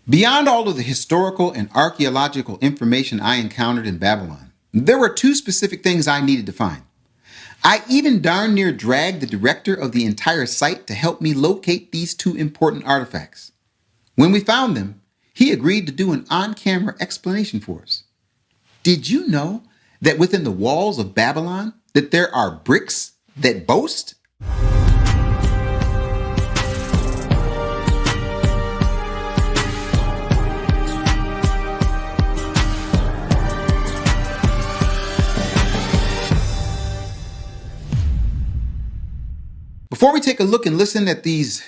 Beyond all of the historical and archaeological information I encountered in Babylon, there were two specific things I needed to find. I even darn near dragged the director of the entire site to help me locate these two important artifacts. When we found them, he agreed to do an on-camera explanation for us. Did you know that within the walls of Babylon that there are bricks that boast? Before we take a look and listen at these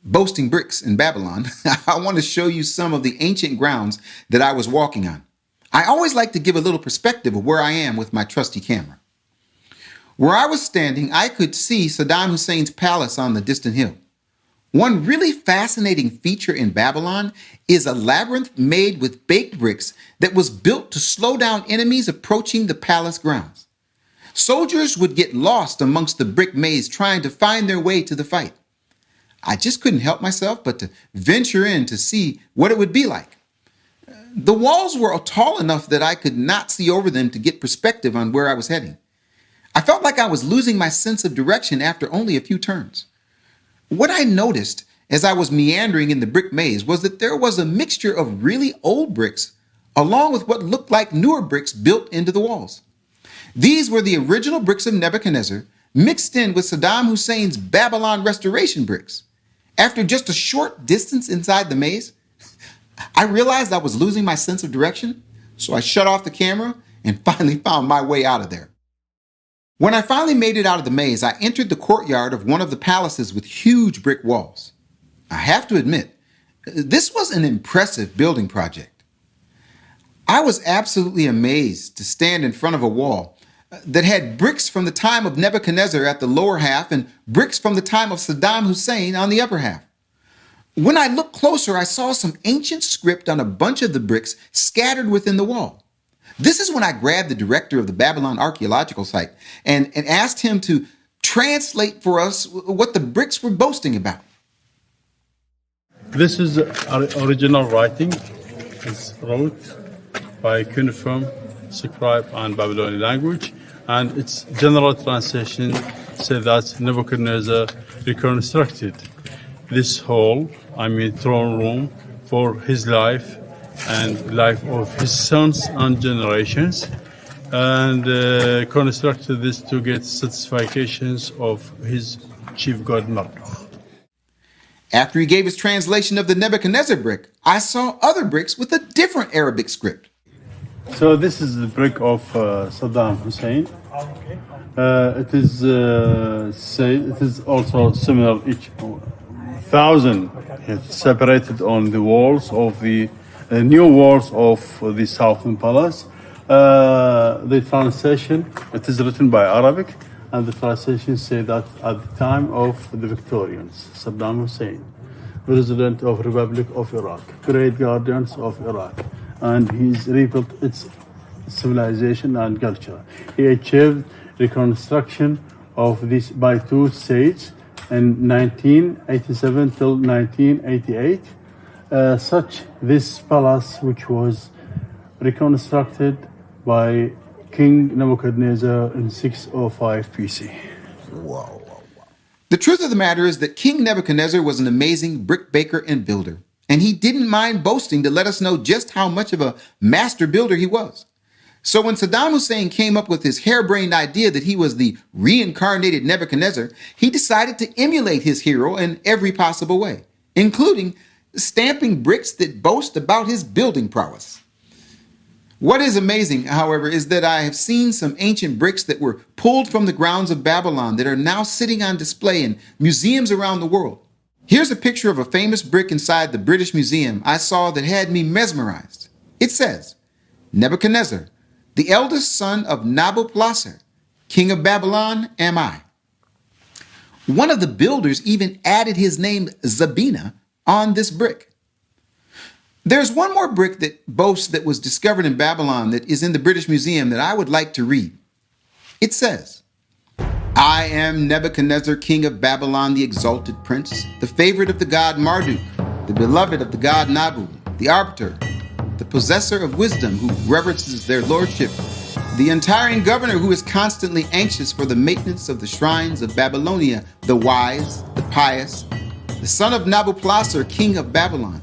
boasting bricks in Babylon, I want to show you some of the ancient grounds that I was walking on. I always like to give a little perspective of where I am with my trusty camera. Where I was standing, I could see Saddam Hussein's palace on the distant hill. One really fascinating feature in Babylon is a labyrinth made with baked bricks that was built to slow down enemies approaching the palace grounds. Soldiers would get lost amongst the brick maze trying to find their way to the fight. I just couldn't help myself but to venture in to see what it would be like. The walls were tall enough that I could not see over them to get perspective on where I was heading. I felt like I was losing my sense of direction after only a few turns. What I noticed as I was meandering in the brick maze was that there was a mixture of really old bricks along with what looked like newer bricks built into the walls. These were the original bricks of Nebuchadnezzar mixed in with Saddam Hussein's Babylon restoration bricks. After just a short distance inside the maze, I realized I was losing my sense of direction, so I shut off the camera and finally found my way out of there. When I finally made it out of the maze, I entered the courtyard of one of the palaces with huge brick walls. I have to admit, this was an impressive building project. I was absolutely amazed to stand in front of a wall that had bricks from the time of Nebuchadnezzar at the lower half and bricks from the time of Saddam Hussein on the upper half. When I looked closer, I saw some ancient script on a bunch of the bricks scattered within the wall. This is when I grabbed the director of the Babylon archeological site and asked him to translate for us what the bricks were boasting about. This is original writing. It's wrote by cuneiform, scribe, and Babylonian language, and its general translation said that Nebuchadnezzar reconstructed this hall, throne room, for his life and life of his sons and generations, and constructed this to get satisfactions of his chief god Marduk. After he gave his translation of the Nebuchadnezzar brick, I saw other bricks with a different Arabic script. So this is the brick of Saddam Hussein. It is also similar. Each 1,000 is separated on the walls of the new walls of the Southern Palace. The translation, it is written by Arabic, and the translation say that at the time of the Victorians, Saddam Hussein, President of Republic of Iraq, great guardians of Iraq, and he's rebuilt its civilization and culture. He achieved reconstruction of this by two states in 1987 till 1988. This palace, which was reconstructed by King Nebuchadnezzar in 605 BC. Whoa. The truth of the matter is that King Nebuchadnezzar was an amazing brick baker and builder, and he didn't mind boasting to let us know just how much of a master builder he was. So when Saddam Hussein came up with his harebrained idea that he was the reincarnated Nebuchadnezzar, he decided to emulate his hero in every possible way, including stamping bricks that boast about his building prowess. What is amazing, however, is that I have seen some ancient bricks that were pulled from the grounds of Babylon that are now sitting on display in museums around the world. Here's a picture of a famous brick inside the British Museum I saw that had me mesmerized. It says, "Nebuchadnezzar, the eldest son of Nabopolassar, king of Babylon, am I." One of the builders even added his name Zabina on this brick. There's one more brick that boasts that was discovered in Babylon that is in the British Museum that I would like to read. It says, "I am Nebuchadnezzar, king of Babylon, the exalted prince, the favorite of the god Marduk, the beloved of the god Nabu, the arbiter, the possessor of wisdom who reverences their lordship, the untiring governor who is constantly anxious for the maintenance of the shrines of Babylonia, the wise, the pious, the son of Nabopolassar, king of Babylon.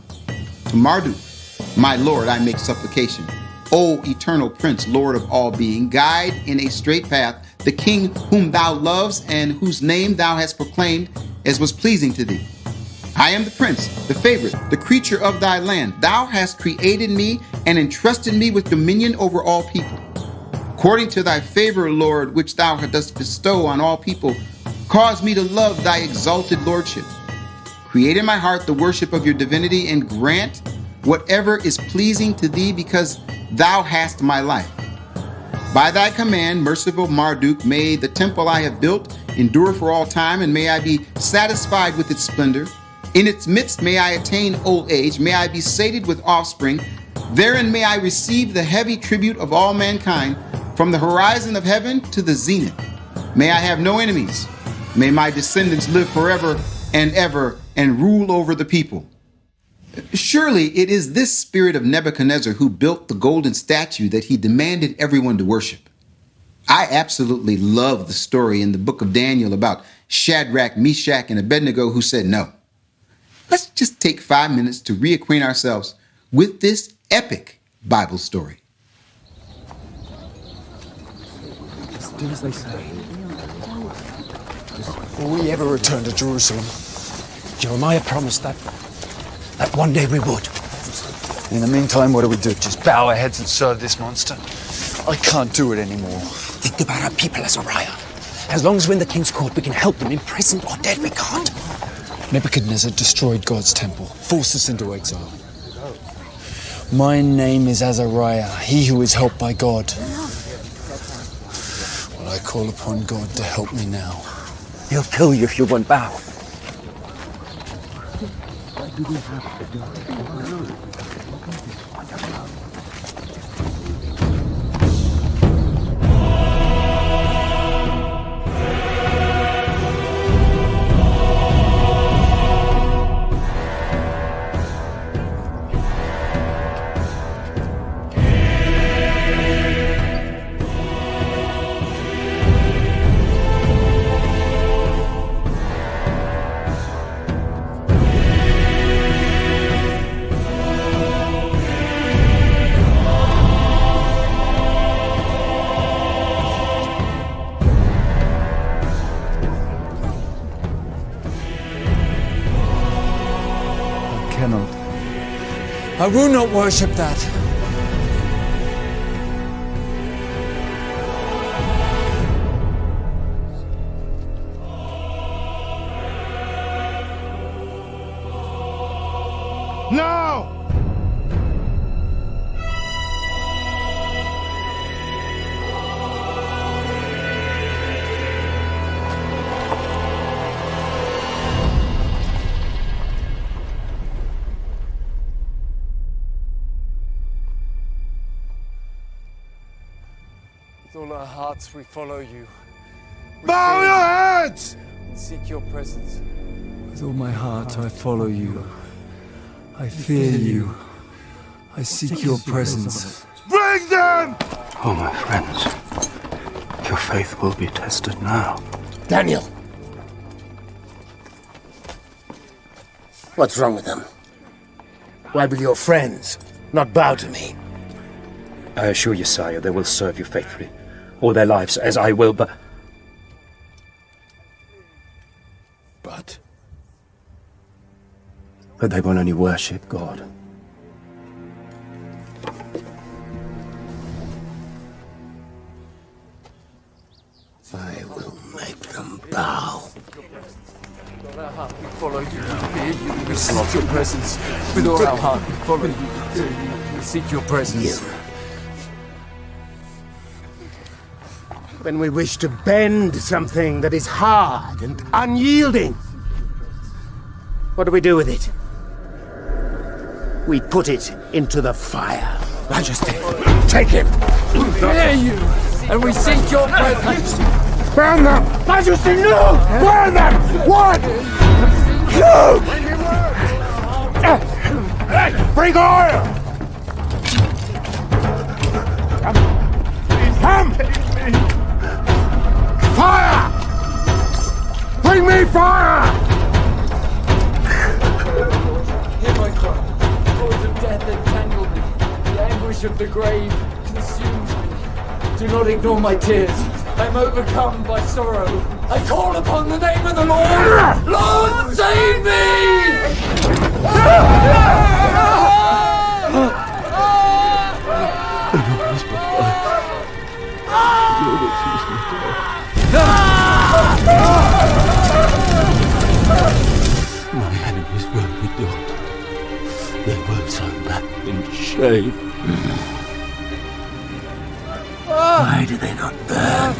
To Marduk, my lord, I make supplication. O eternal prince, lord of all being, guide in a straight path the king whom thou lovest and whose name thou hast proclaimed as was pleasing to thee. I am the prince, the favorite, the creature of thy land. Thou hast created me and entrusted me with dominion over all people. According to thy favor, Lord, which thou dost bestow on all people, cause me to love thy exalted lordship. Create in my heart the worship of your divinity and grant whatever is pleasing to thee because thou hast my life. By thy command, merciful Marduk, may the temple I have built endure for all time, and may I be satisfied with its splendor. In its midst may I attain old age, may I be sated with offspring. Therein may I receive the heavy tribute of all mankind, from the horizon of heaven to the zenith. May I have no enemies. May my descendants live forever and ever and rule over the people. Surely it is this spirit of Nebuchadnezzar who built the golden statue that he demanded everyone to worship. I absolutely love the story in the book of Daniel about Shadrach, Meshach, and Abednego who said no. Let's just take 5 minutes to reacquaint ourselves with this epic Bible story. Do as they say. Will we ever return to Jerusalem? Jeremiah promised that one day we would. In the meantime, what do we do? Just bow our heads and serve this monster? I can't do it anymore. Think about our people, Azariah. As long as we're in the king's court, we can help them. Imprisoned or dead, we can't. Nebuchadnezzar destroyed God's temple, forced us into exile. My name is Azariah, he who is helped by God. Well, I call upon God to help me now. He'll kill you if you won't bow. I will not worship that. No! With all our hearts we follow you. Bow your heads! And seek your presence. With all my heart I follow you. I fear you. I seek your presence. Bring them! Oh, my friends, your faith will be tested now. Daniel! What's wrong with them? Why will your friends not bow to me? I assure you, sire, they will serve you faithfully, all their lives, as I will, but... But they will only worship God. I will make them bow. With all our heart we follow you. We fear you. We seek your presence. With all our heart we follow you. We seek your presence. When we wish to bend something that is hard and unyielding, what do we do with it? We put it into the fire. Majesty. Take him! Fear you, and we seek your presence. Burn them! Majesty, no! Burn them! What? No! Bring oil! Come! Fire! Bring me fire! Hear my cry. The cords of death entangle me. The anguish of the grave consumes me. Do not ignore my tears. I am overcome by sorrow. I call upon the name of the Lord. Lord, save My enemies will be done. They will turn back in shame. Why do they not burn?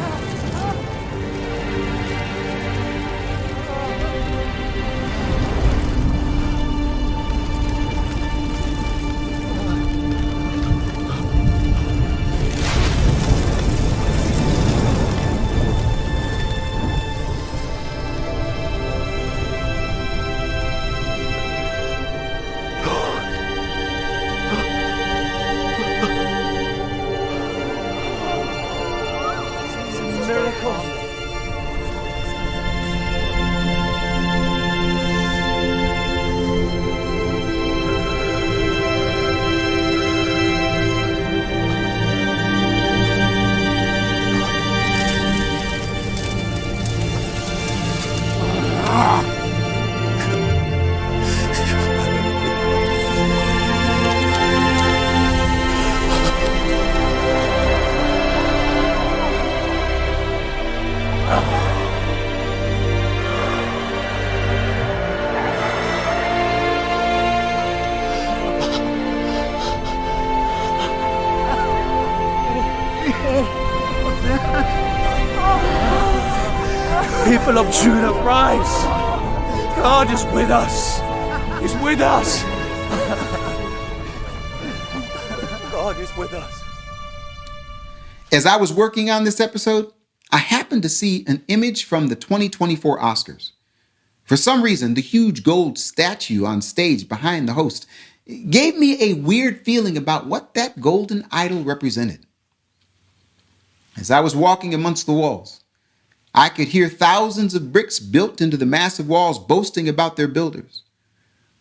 People of Judah, rise! God is with us! He's with us! God is with us. As I was working on this episode, I happened to see an image from the 2024 Oscars. For some reason, the huge gold statue on stage behind the host gave me a weird feeling about what that golden idol represented. As I was walking amongst the walls, I could hear thousands of bricks built into the massive walls boasting about their builders.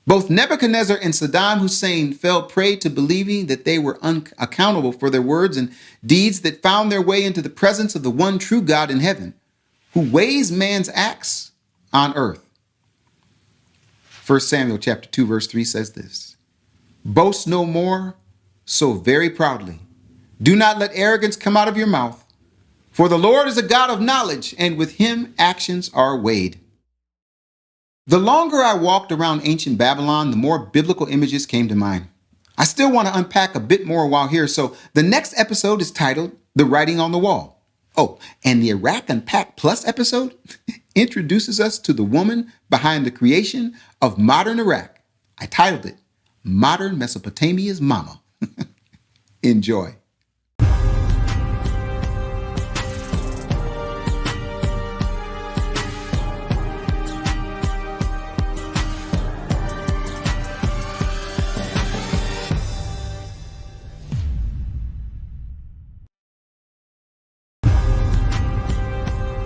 Both Nebuchadnezzar and Saddam Hussein fell prey to believing that they were unaccountable for their words and deeds that found their way into the presence of the one true God in heaven, who weighs man's acts on earth. 1 Samuel chapter 2, verse 3 says this: "Boast no more so very proudly. Do not let arrogance come out of your mouth. For the Lord is a God of knowledge, and with him actions are weighed." The longer I walked around ancient Babylon, the more biblical images came to mind. I still want to unpack a bit more while here, so the next episode is titled The Writing on the Wall. Oh, and the Iraq Unpacked Plus episode introduces us to the woman behind the creation of modern Iraq. I titled it Modern Mesopotamia's Mama. Enjoy.